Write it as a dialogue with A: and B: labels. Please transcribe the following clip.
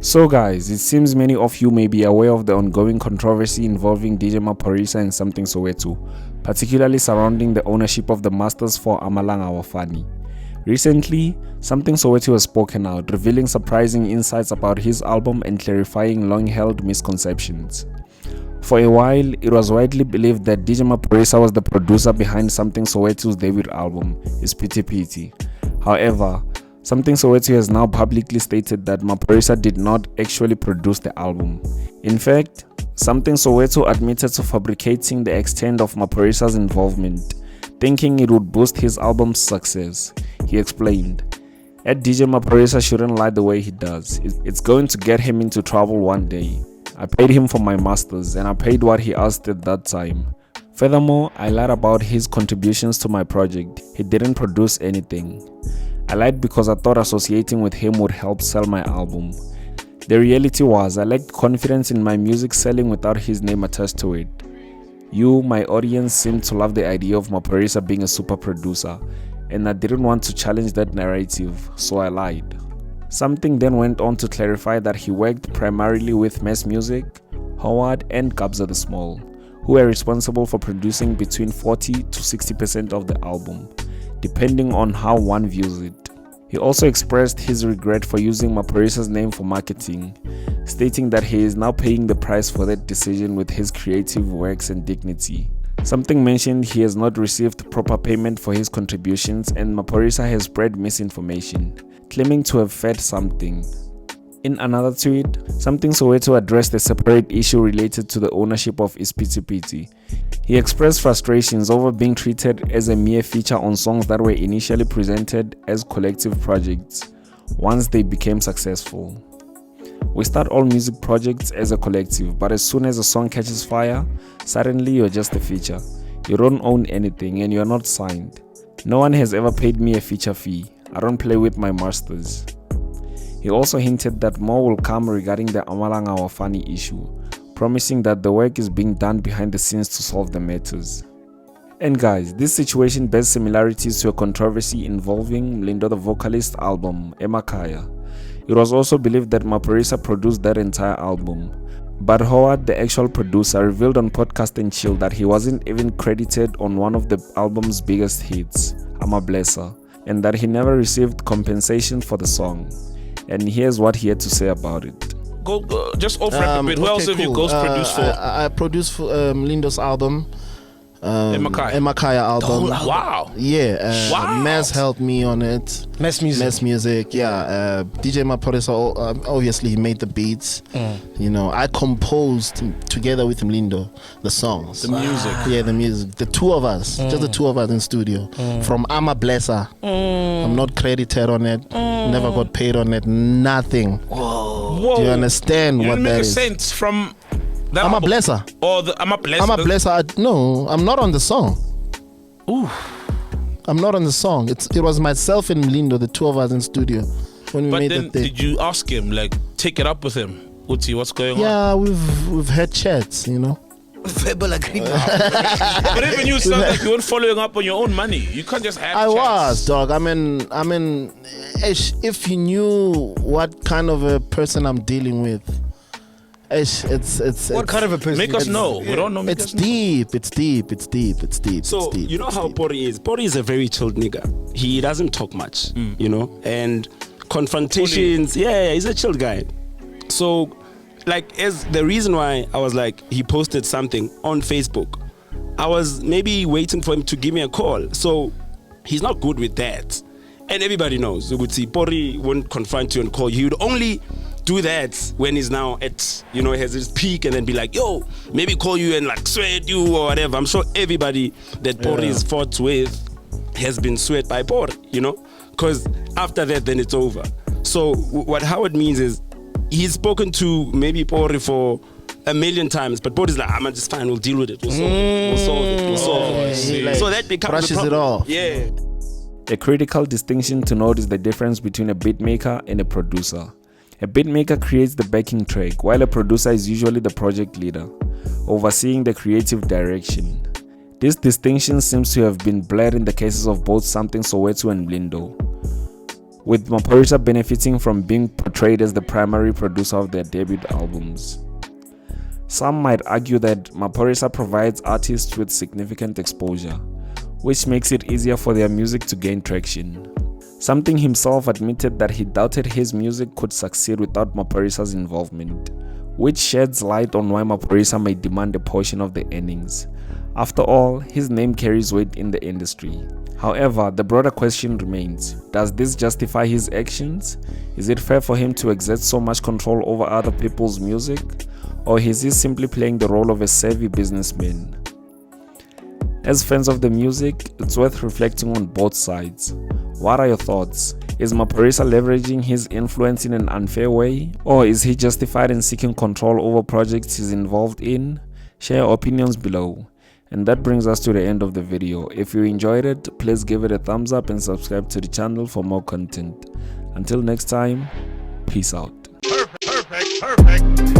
A: So guys, it seems many of you may be aware of the ongoing controversy involving DJ Maphorisa and Samthing Soweto, particularly surrounding the ownership of the masters for Amalaga Awafani. Recently, Samthing Soweto has spoken out, revealing surprising insights about his album and clarifying long-held misconceptions. For a while, it was widely believed that DJ Maphorisa was the producer behind Samthing Soweto's debut album, Pity Pity. However, Samthing Soweto has now publicly stated that Maphorisa did not actually produce the album. In fact, Samthing Soweto admitted to fabricating the extent of Maphorisa's involvement, thinking it would boost his album's success. He explained, DJ Maphorisa shouldn't lie the way he does. It's going to get him into trouble one day. I paid him for my masters and I paid what he asked at that time. Furthermore, I lied about his contributions to my project. He didn't produce anything. I lied because I thought associating with him would help sell my album. The reality was I lacked confidence in my music selling without his name attached to it. You, my audience, seemed to love the idea of Maphorisa being a super producer, and I didn't want to challenge that narrative, so I lied. Samthing then went on to clarify that he worked primarily with Mas Musiq, Howard and Kabza the Small, who were responsible for producing between 40 to 60% of the album, depending on how one views it. He also expressed his regret for using Maphorisa's name for marketing, stating that he is now paying the price for that decision with his creative works and dignity. Samthing mentioned he has not received proper payment for his contributions and Maphorisa has spread misinformation, claiming to have fed Samthing. In another tweet, Samthing Soweto addressed a separate issue related to the ownership of Pity Pity. He expressed frustrations over being treated as a mere feature on songs that were initially presented as collective projects once they became successful. We start all music projects as a collective, but as soon as a song catches fire, suddenly you're just a feature. You don't own anything and you're not signed. No one has ever paid me a feature fee. I don't play with my masters. He also hinted that more will come regarding the Amalaga Awafani issue, promising that the work is being done behind the scenes to solve the matters. And guys, this situation bears similarities to a controversy involving Mlindo the vocalist's album, Emakhaya. It was also believed that Maphorisa produced that entire album, but Howard, the actual producer, revealed on Podcast and Chill that he wasn't even credited on one of the album's biggest hits, I'm a Blesser, and that he never received compensation for the song. And here's what he had to say about it.
B: Go just off rap a bit. Who else have you ghost produced for?
C: I produced for Lindo's album.
B: Emakhaya.
C: Emakhaya album.
B: Wow.
C: Yeah.
B: Wow.
C: Mas helped me on it.
D: Mas Musiq.
C: Yeah. DJ Maphorisa, obviously he made the beats. You know, I composed together with Mlindo the songs.
B: The music.
C: Yeah, the music. The two of us. Just the two of us in studio. From I'm a Blesser. I'm not credited on it. Never got paid on it. Nothing.
B: Whoa.
C: Do you understand what that is?
B: Make sense from that
C: I'm a
B: album?
C: Blesser.
B: Or the I'm a Blesser.
C: I'm a Blesser. No, I'm not on the song.
B: Ooh.
C: I'm not on the song. It was myself and Mlindo, the two of us in studio when we made that thing.
B: Did you ask him, like, take it up with him? Uti, what's going on?
C: Yeah, we've had chats, you know.
D: Verbal agreement.
B: But even you sound like you weren't following up on your own money. You can't just have chats.
C: Was, dog. I mean, if you knew what kind of a person I'm dealing with, it's
D: what kind of a person?
B: Make us know. We don't know.
C: It's deep. It's deep.
E: So you know how Pori is. Pori is a very chilled nigga. He doesn't talk much, you know. And confrontations. Yeah, he's a chilled guy. So, like, as the reason why I was like, he posted something on Facebook, I was maybe waiting for him to give me a call. So he's not good with that, and everybody knows. You would see Pori won't confront you and call you. He would only do that when he's now at, you know, has his peak and then be like, yo, maybe call you and like sweat you or whatever. I'm sure everybody that Pori's fought with has been sweat by Pori, you know, because after that, then it's over. So what Howard means is he's spoken to maybe Pori for a million times, but Pori's like, I'm just fine, we'll deal with it. We'll solve it.
C: So
E: that becomes
C: brushes it off.
E: Yeah.
A: A critical distinction to note is the difference between a beatmaker and a producer. A beatmaker creates the backing track, while a producer is usually the project leader, overseeing the creative direction. This distinction seems to have been blurred in the cases of both Samthing Soweto and Mlindo. with Maphorisa benefiting from being portrayed as the primary producer of their debut albums. Some might argue that Maphorisa provides artists with significant exposure, which makes it easier for their music to gain traction. Samthing himself admitted that he doubted his music could succeed without Maphorisa's involvement, which sheds light on why Maphorisa may demand a portion of the earnings. After all, his name carries weight in the industry. However, the broader question remains, does this justify his actions? Is it fair for him to exert so much control over other people's music? Or is he simply playing the role of a savvy businessman? As fans of the music, it's worth reflecting on both sides. What are your thoughts? Is Maphorisa leveraging his influence in an unfair way? Or is he justified in seeking control over projects he's involved in? Share your opinions below. And that brings us to the end of the video. If you enjoyed it, please give it a thumbs up and subscribe to the channel for more content. Until next time, peace out.
B: Perfect.